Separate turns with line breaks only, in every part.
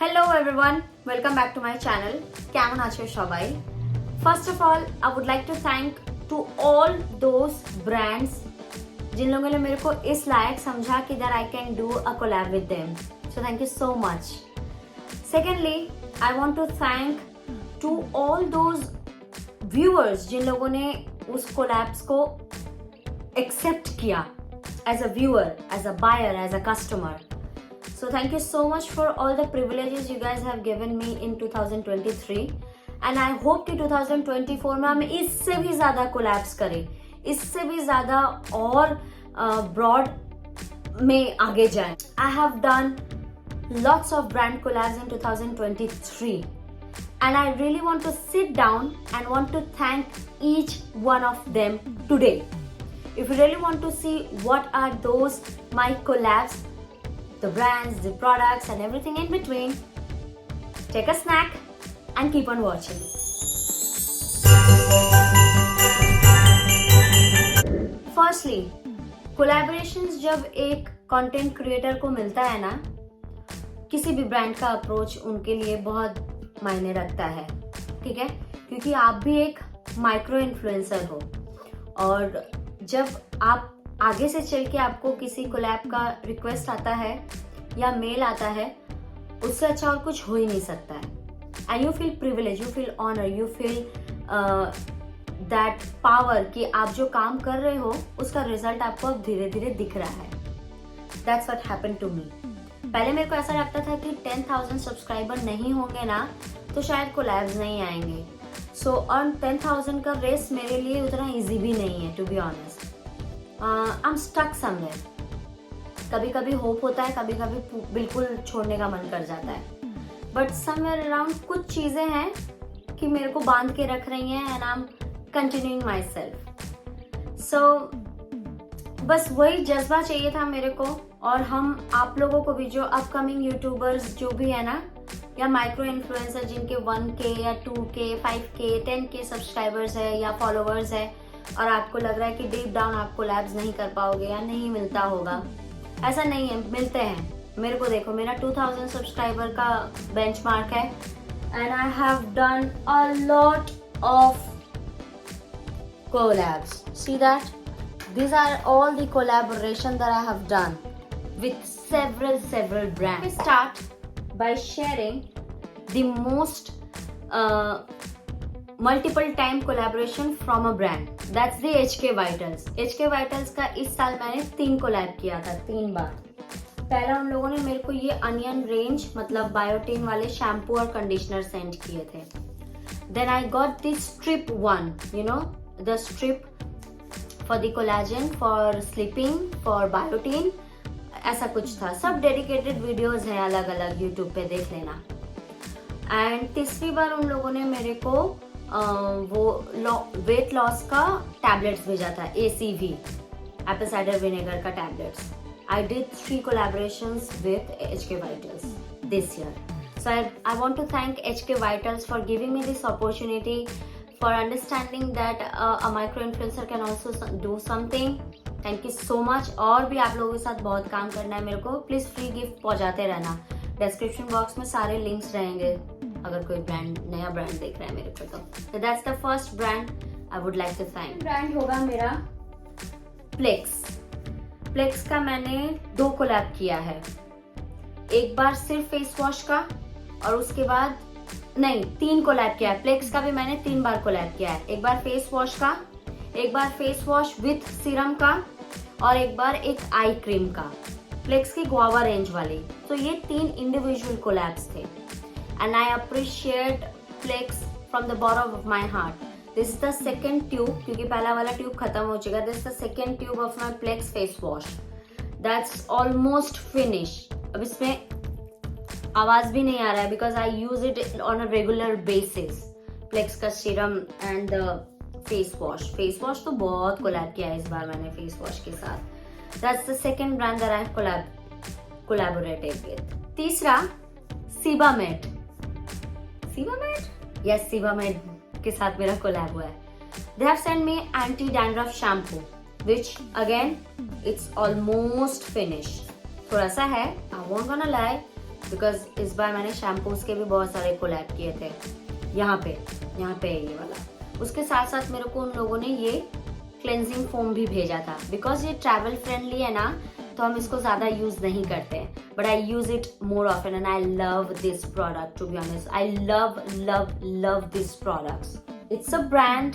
Hello everyone, welcome back to my channel. কেমন আছো সবাই? First of all, I would like to thank to all those brands जिन लोगों ने मेरे को इस लायक समझा कि that I can do a collab with them. So thank you so much. Secondly, I want to thank to all those viewers जिन लोगों ने उस collabs को accept किया as a viewer, as a buyer, as a customer. So thank you so much for all the privileges you guys have given me in 2023 and I hope कि 2024 में हम इससे भी ज़्यादा collabs करें, इससे भी ज़्यादा और broad में आगे जाएं. I have done lots of brand collabs in 2023 and I really want to sit down and want to thank each one of them today. If you really want to see what are those my collabs, the brands, the products and everything in between, take a snack and keep on watching. Firstly, collaborations जब एक content creator को मिलता है ना, किसी भी brand का approach उनके लिए बहुत मायने रखता है, ठीक है? क्योंकि आप भी एक micro influencer हो और जब आप आगे से चल के आपको किसी कोलैब का रिक्वेस्ट आता है या मेल आता है, उससे अच्छा और कुछ हो ही नहीं सकता है. And you feel privilege, you feel honour, you feel that power कि आप जो काम कर रहे हो उसका रिजल्ट आपको अब धीरे धीरे दिख रहा है. That's what happened to me. पहले मेरे को ऐसा लगता था कि 10,000 सब्सक्राइबर नहीं होंगे ना तो शायद कोलैब्स नहीं आएंगे. सो और 10,000 का रेस मेरे लिए उतना ईजी भी नहीं है, to be honest. I'm stuck somewhere. कभी कभी होप होता है, कभी कभी बिल्कुल छोड़ने का मन कर जाता है. बट समवेयर अराउंड कुछ चीजें हैं कि मेरे को बांध के रख रही हैं and I am continuing myself. So बस वही जज्बा चाहिए था मेरे को. और हम आप लोगों को भी, जो अपकमिंग यूट्यूबर्स जो भी है ना, या माइक्रो इन्फ्लुएंसर जिनके 1K या 2K, 5K, 10K सब्सक्राइबर्स है या फॉलोवर्स है और आपको लग रहा है कि डीप डाउन आप कोलैब्स नहीं कर पाओगे या नहीं मिलता होगा, ऐसा नहीं है, मिलते हैं. मेरे को देखो, मेरा 2000 सब्सक्राइबर का बेंचमार्क है and I have done a lot of collabs. See that these are all the collaboration that I have done with several brands. We start by sharing the most multiple time collaboration from a brand. That's the HK Vitals. HK Vitals का इस साल मैंने 3 collab किया था, 3 बार. पहला उन लोगों ने मेरे को ये अनियन रेंज मतलब बायोटीन वाले शैम्पू और कंडीशनर सेंड किए थे. Then I got the strip one, you know, the strip for the collagen, for sleeping, for biotin, ऐसा कुछ था. सब डेडिकेटेड वीडियोस हैं अलग अलग, यूट्यूब पे देख लेना. एंड तीसरी बार उन लोगों ने मेरे को वो वेट लॉस का टैबलेट्स भेजा था, ACV, एप्पल साइडर विनेगर का tablets. I did 3 collaborations with HK Vitals this year. So I want to thank HK Vitals for giving me this opportunity, for understanding that a micro influencer can also do something. Thank you so much. और भी आप लोगों के साथ बहुत काम करना है मेरे को. प्लीज फ्री गिफ्ट पहुंचाते रहना. डिस्क्रिप्शन बॉक्स में सारे लिंक्स रहेंगे अगर कोई ब्रांड, नया ब्रांड देख रहा है मेरे को तो. That's the first brand I would like to thank. Brand होगा मेरा प्लेक्स. प्लेक्स का मैंने 2 कोलैब किया है. एक बार सिर्फ फेस वॉश का और उसके बाद नहीं, 3 कोलैब किया है. प्लेक्स का भी मैंने 3 बार कोलैब किया है. एक बार फेस वॉश का, एक बार फेस वॉश विथ सीरम का और एक बार एक आई क्रीम का, प्लेक्स की गुआवा रेंज वाली. तो ये 3 इंडिविजुअल कोलैब्स थे and I appreciate Plix from the bottom of my heart. This is the second tube, क्योंकि पहला वाला ट्यूब खत्म हो चुका. This is the second tube of my Plix face wash. That's almost finish. अब इसमें आवाज भी नहीं आ रहा है because I use it on a regular basis. Plix का serum and face wash. Face wash तो बहुत कोलैब किया है इस बार मैंने फेस वॉश के साथ. That's the second brand that I collaborated with. तीसरा सीबामेड. सीबामेड, यस, सीबामेड के साथ मेरा कोलैब हुआ है. They have send me anti dandruff shampoo which again it's almost finished. थोड़ा सा है, I won't gonna lie, because इस बार मैंने शैम्पूज के भी बहुत सारे कोलैब किए थे। यहाँ पे है ये वाला। उसके साथ साथ मेरे को उन लोगों ने ये क्लेंजिंग फोम भी भेजा था। बिकॉज ये ट्रैवल फ्रेंडली है ना, तो हम इसको ज्यादा यूज नहीं करते हैं, but I use it more often and I love this product. To be honest, I love love love this products. It's a brand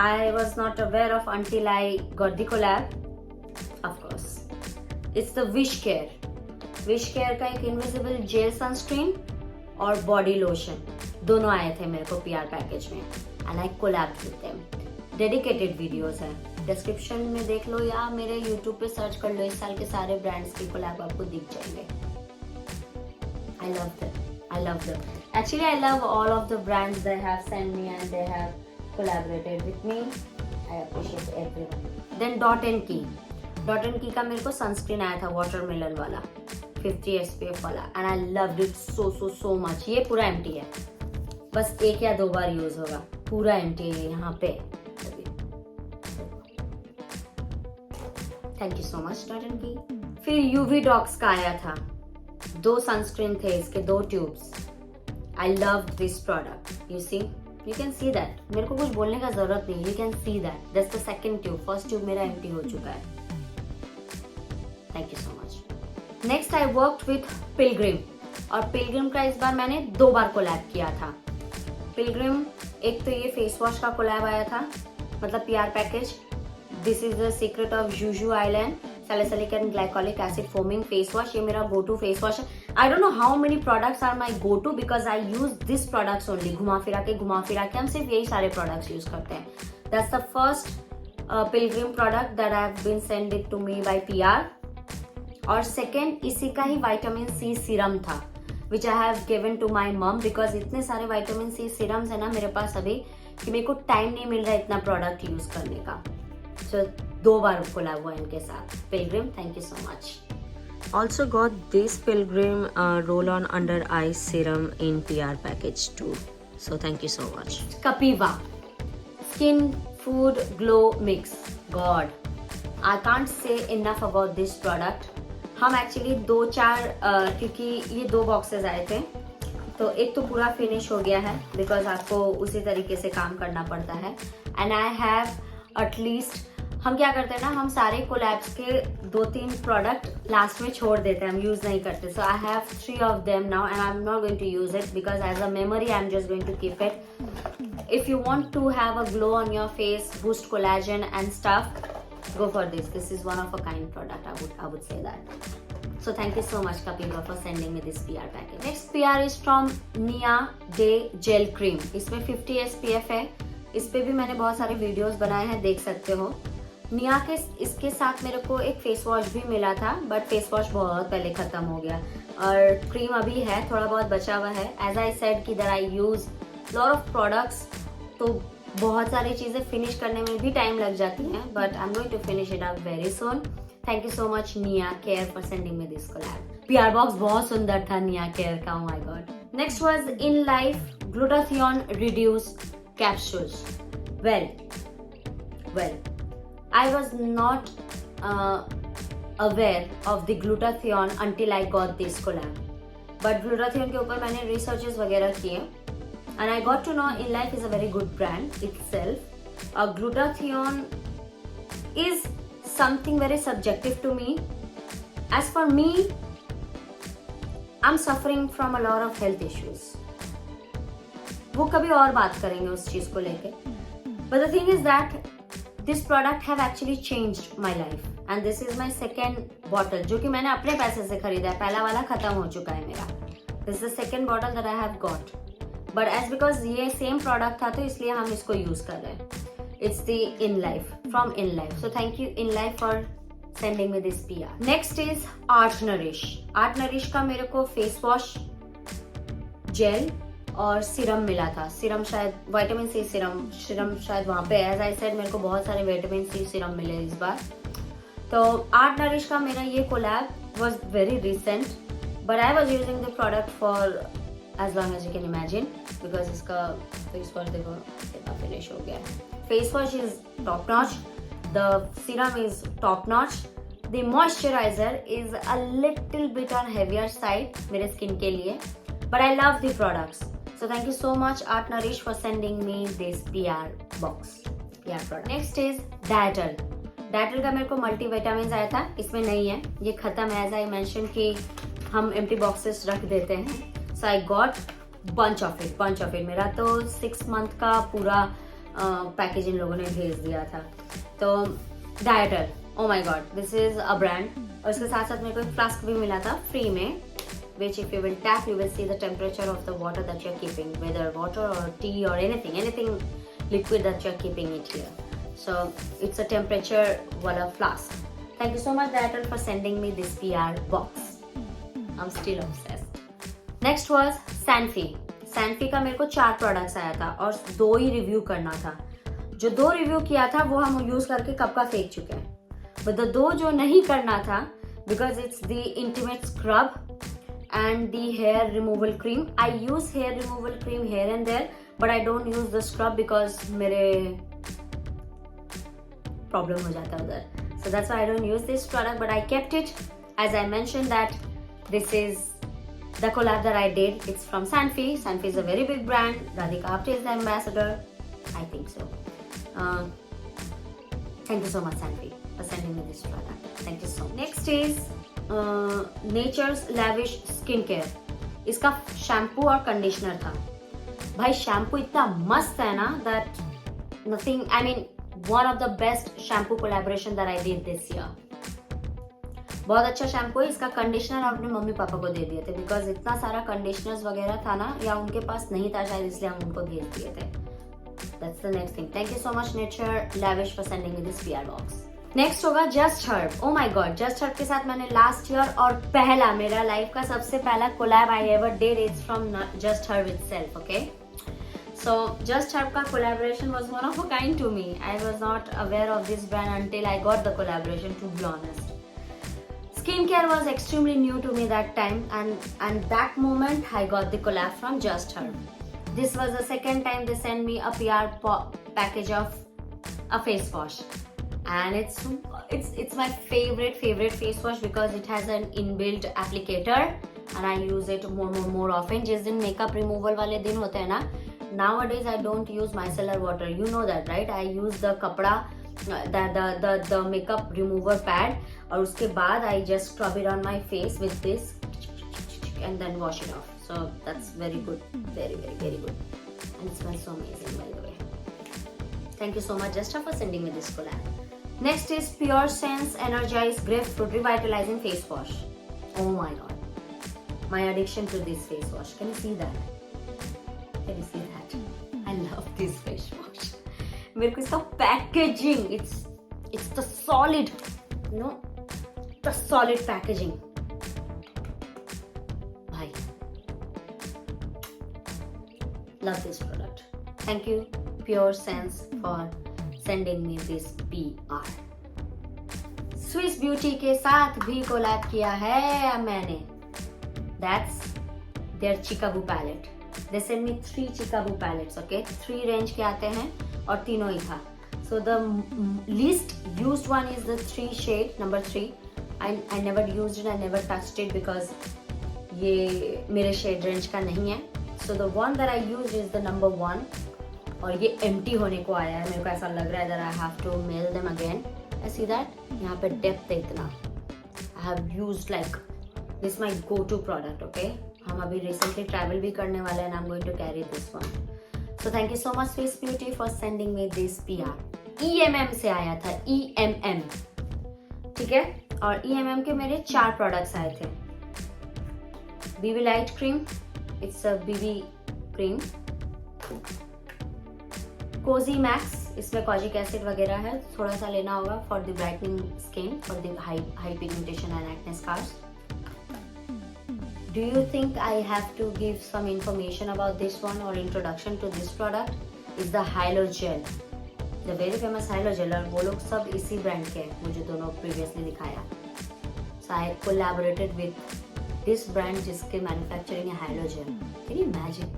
I was not aware of until I got the collab. Of course, it's the Wish Care. Wish Care का एक invisible gel sunscreen और body lotion दोनों आए थे मेरे को PR package में, and I collab with them. Dedicated videos हैं, डिस्क्रिप्शन में देख लो या मेरे YouTube पे सर्च कर लो, इस साल के सारे ब्रांड्स की कोलैब आपको दिख जाएंगे। I love them. Actually, I love all of the brands they have sent me and they have collaborated with me. I appreciate everyone. Then Dot & Key. Dot & Key का मेरे को सनस्क्रीन आया था watermelon वाला 50 SPF वाला, and I loved it so much. ये पूरा empty है, बस 1 या 2 बार यूज होगा, पूरा एम्प्टी है यहाँ पे। Thank you so much Dot & Key। फिर UV Docs का आया था, 2 सनस्क्रीन थे इसके, 2 tubes. I loved this product. You see? You can see that. मेरे को कुछ बोलने का जरूरत नहीं, you can see that. That's the second tube. First tube मेरा empty हो चुका है। Thank you so much. Next I worked with Pilgrim, और Pilgrim का इस बार मैंने 2 बार कोलैब किया था। Pilgrim, एक तो ये फेस वॉश का कोलैब आया था, मतलब PR package. This is the secret of Juju Island salicylic and glycolic acid foaming face wash। ये मेरा go to face wash है। I don't know how many products are my go to because I use this products only। घुमा फिरा के हम सिर्फ यही सारे products use करते हैं। That's the first Pilgrim product that I have been sent it to me by PR। और second इसी का ही vitamin C serum था, which I have given to my mom because इतने सारे vitamin C serums है ना मेरे पास अभी कि मेरे को टाइम नहीं मिल रहा है इतना प्रोडक्ट यूज करने का। So 2 बार कोलैब हुआ इनके साथ। Pilgrim, thank you so much.
Also got this Pilgrim roll-on under eye serum in PR package too. So thank you so much.
Kapiva Skin Food Glow Mix. God, I can't say enough about this product. हम actually 2-4 क्योंकि ये 2 boxes आए थे, तो एक तो पूरा finish हो गया है बिकॉज आपको उसी तरीके से काम करना पड़ता है। एंड आई हैव एटलीस्ट, हम क्या करते हैं ना, हम सारे कोलैब्स के 2-3 प्रोडक्ट लास्ट में छोड़ देते हैं, हम यूज नहीं करते। So I have 3 of them now and I am not going to use it because as a memory I am just going to keep it. If you want to have a glow on your face, boost collagen and stuff, go for this. This is one of a kind product. I would say that. So thank you so much Kapiva for sending me this PR package. Next PR is from Nia Day Gel Cream. इसमें 50 SPF है। इस पे भी मैंने बहुत सारे videos बनाए हैं, देख सकते हो। निया के इसके साथ मेरे को एक फेस वॉश भी मिला था, बट फेस वॉश बहुत पहले खत्म हो गया, और क्रीम अभी है, थोड़ा बहुत बचा हुआ है। एज आई सेड कि that I use lot of products, तो बहुत सारी चीजें फिनिश करने में भी टाइम लग जाती हैं, but I am going to finish it up very soon. Thank you so much Nia care for sending me this collab. PR box बहुत सुंदर था निया केयर का, oh my god. Next was In Life glutathione reduce capsules. Well I was not aware of the glutathione until I got this collab. But glutathione के ऊपर मैंने researches वगैरह किए, and I got to know In Life is a very good brand itself. Glutathione is something very subjective to me. As for me, I'm suffering from a lot of health issues. वो कभी और बात करेंगे उस चीज को लेके. But the thing is that this product have actually changed my life, and this is my second bottle जो कि मैंने अपने पैसे से खरीदा है। पहला वाला खत्म हो चुका है मेरा। This is the second bottle that I have got, but as because ये same product था तो इसलिए हम इसको यूज कर रहे हैं। It's the In Life from In Life, so thank you In Life for sending me this PR. Next is Art Nourish. Art Nourish का मेरे को फेस वॉश, जेल और सीरम मिला था। सीरम शायद विटामिन सी सीरम शायद वहाँ पे, एज आई सेड मेरे को बहुत सारे विटामिन सी सीरम मिले इस बार। तो आर्ट नरिश का मेरा ये collab was very recent, but I was using the product for as long as you can imagine, because इसका फेस वॉश देखो कितना फिनिश हो गया है। Face wash is top notch, the serum is top notch, the moisturiser is a little bit on heavier side मेरे skin के लिए, but I love the products. So thank you so much Art Nourish for sending me this PR box, PR product. Next is Dietal. Dietal का मेरे को multivitamin आया था, इसमें नहीं है, ये खत्म है. एज आई मेंशन कि हम एम्प्टी बॉक्सेस रख देते हैं. So I got bunch of it. मेरा तो 6 month का पूरा पैकेज इन लोगों ने भेज दिया था. तो Dietal, oh my god, this is a brand. और इसके साथ साथ मेरे को एक फ्लास्क भी मिला था फ्री में, which if you will tap, you will see the temperature of the water that you are keeping, whether water or tea or anything liquid that you are keeping it here. So it's a temperature wala flask. Thank you so much Dietal for sending me this PR box. I'm still obsessed. Next was Sanfi. Sanfi का मेरे को 4 products आया था और 2 ही review करना था. जो 2 review किया था वो हम यूज करके कब का फेंक चुके हैं. बट 2 जो नहीं करना था, because it's the intimate scrub and the hair removal cream. I use hair removal cream here and there, but I don't use the scrub because मेरे problem हो जाता है उधर. So that's why I don't use this product, but I kept it. As I mentioned that this is the collab that I did. It's from Sanfi. Sanfi is a very big brand. Radhika Apte is the ambassador. I think so. Thank you so much Sanfi for sending me this product. Thank you so much. Next is Nature's Lavish skin care. इसका shampoo और conditioner था. भाई शैम्पू इतना मस्त है ना that nothing, I mean one of the best shampoo collaboration that I did this year. बहुत अच्छा शैम्पू है. इसका कंडीशनर अपने मम्मी पापा को दे दिए थे बिकॉज इतना सारा कंडीशनर्स वगैरह था ना, या उनके पास नहीं था शायद, इसलिए हम उनको भेज दिए थे. That's the next thing. Thank you so much nature lavish for sending me this PR box. Next होगा जस्ट हर्ब. ओ माई गॉड, जस्ट हर्ब के साथ मैंने लास्ट ईयर और पहला मेरा लाइफ का सबसे पहला collab I ever did is from just herb itself. Okay, so just herb का collaboration was one of a kind to me. I was not aware of this brand until I got the collaboration, to be honest. Skincare was extremely new to me that time, and that moment I got the collab from Just Herb. This was the second time they sent me a PR package of a face wash, and it's my favorite face wash because it has an inbuilt applicator and I use it more often. जिस दिन makeup removal वाले दिन होते हैं ना, nowadays I don't use micellar water. You know that, right? I use the कपड़ा, the makeup remover pad, और उसके बाद I just scrub it on my face with this and then wash it off. So that's very good, very good, and it smells so amazing, by the way. Thank you so much Just for sending me this collab. Next is Pure Sense Energize Grapefruit Revitalizing Face Wash. Oh my god, my addiction to this face wash. Can you see that? Can you see that? I love this face wash. मेरे को इसका packaging, it's the solid, you know, the solid packaging. भाई, love this product. Thank you Pure Sense for sending me this PR. Swiss Beauty के साथ भी collab किया है मैंने. That's their Chickaboo palette. They send me 3 Chickaboo palettes. Okay, 3 range के आते हैं और तीनों ही था. So the least used one is the 3 shade number 3. I never used it, I never touched it because ये मेरे shade range का नहीं है. So the one that I used is the number 1. और ये empty होने को आया है. मेरे को ऐसा लग रहा है that I have to mail them again. I see that यहाँ पे depth है इतना. I have used like this my go-to product. Okay, हम अभी recently travel भी करने वाले हैं and I'm going to carry this one. So thank you so much Swiss Beauty for sending me this PR. EMM से आया था, EMM, ठीक है. और EMM के मेरे 4 प्रोडक्ट्स आए थे. BB Light Cream, it's a BB cream. Cozy Max, इसमें कॉजिक एसिड वगैरह है, थोड़ा सा लेना होगा for the brightening skin, for the high pigmentation and acne scars. Do you think I have to give some information about this one or introduction to this product? Is the Hyalo Gel, the very famous Hyalo Gel, और वो लोग सब इसी brand के हैं, मुझे दोनों previously दिखाया. So I collaborated with this brand जिसके manufacturing है Hyalo Gel. Can you imagine?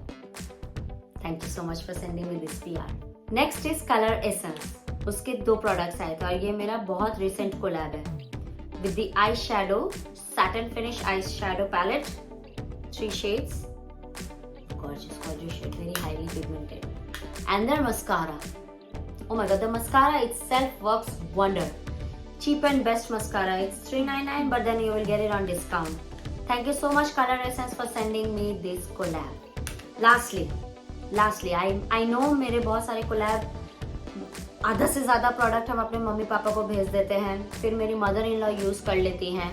Thank you so much for sending me this PR. Next is Color Essence. उसके 2 प्रोडक्ट्स आए थे और ये मेरा बहुत रिसेंट कोलैब है. with the eyeshadow, satin finish eyeshadow palette, 3 shades. Gorgeous, gorgeous shade, very highly pigmented. And their mascara. Oh my god, the mascara itself works wonder. Cheap and best mascara. It's $3.99, but then you will get it on discount. Thank you so much Color Essence for sending me this collab. Lastly, I know मेरे बहुत सारे collab आधा से ज़्यादा product हम अपने mummy papa को भेज देते हैं, फिर मेरी मदर इन लॉ यूज़ कर लेती हैं,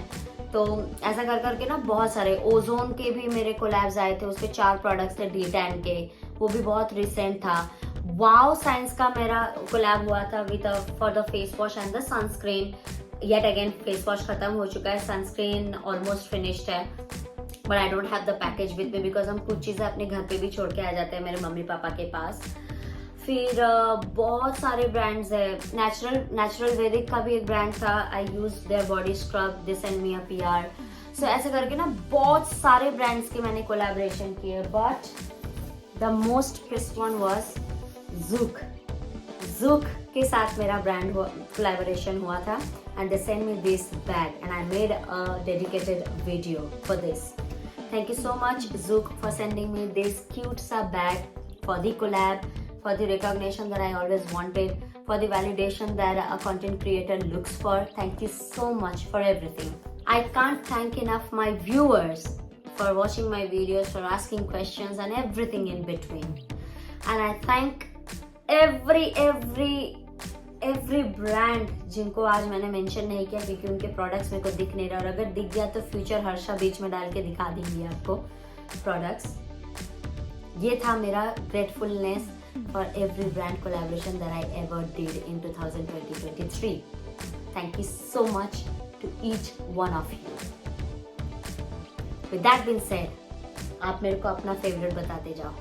तो ऐसा कर करके ना बहुत सारे ओजोन के भी मेरे कोलैब्स आए थे, उसके 4 प्रोडक्ट्स थे D10 के, वो भी बहुत रिसेंट था। वाओ साइंस का मेरा कोलैब हुआ था with for the face wash and the sunscreen. Yet again face wash खत्म हो चुका है, सनस्क्रीन ऑलमोस्ट फिनिश्ड है, but I don't have the package with me because हम कुछ चीज़ें अपने घर पे भी छोड़ के आ जाते हैं मेरे मम्मी पापा के पास। फिर बहुत सारे ब्रांड्स है, नेचुरल वैदिक का भी एक ब्रांड था, I use their body scrub, they send me a PR। सो ऐसे करके ना बहुत सारे ब्रांड्स के मैंने कोलैबोरेशन किए, but the most priest one was Zook के साथ मेरा ब्रांड कोलैबोरेशन हुआ था, and they sent me this bag and I made a dedicated video for this. Thank you so much Zook for sending me this cute sa bag for the collab, for the recognition that I always wanted, for the validation that a content creator looks for. Thank you so much for everything. I can't thank enough my viewers for watching my videos, for asking questions and everything in between. And I thank every brand जिनको आज मैंने mention नहीं किया क्योंकि उनके products मेरे को दिख नहीं रहा, और अगर दिख गया तो फ्यूचर हर्षा बीच में डाल के दिखा देंगी आपको प्रोडक्ट्स। ये था मेरा gratefulness for every brand collaboration that I ever did in 2023। Thank you so much to each one of you. With that being said, आप मेरे को अपना फेवरेट बताते जाओ।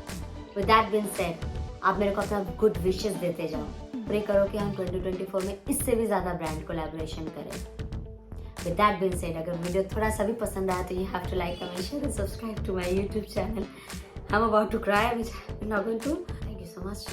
विद दैट बीइंग सेड, आप मेरे को अपना गुड विशेस देते जाओ। प्रे करो कि हम 2024 में इससे भी ज़्यादा ब्रांड कोलैबोरेशन करें। विद दैट बीइंग सेड, अगर वीडियो थोड़ा सा भी पसंद आया तो you have to like, comment, share and subscribe to my YouTube channel. I am about to cry, which I am not going to. Thank you so much.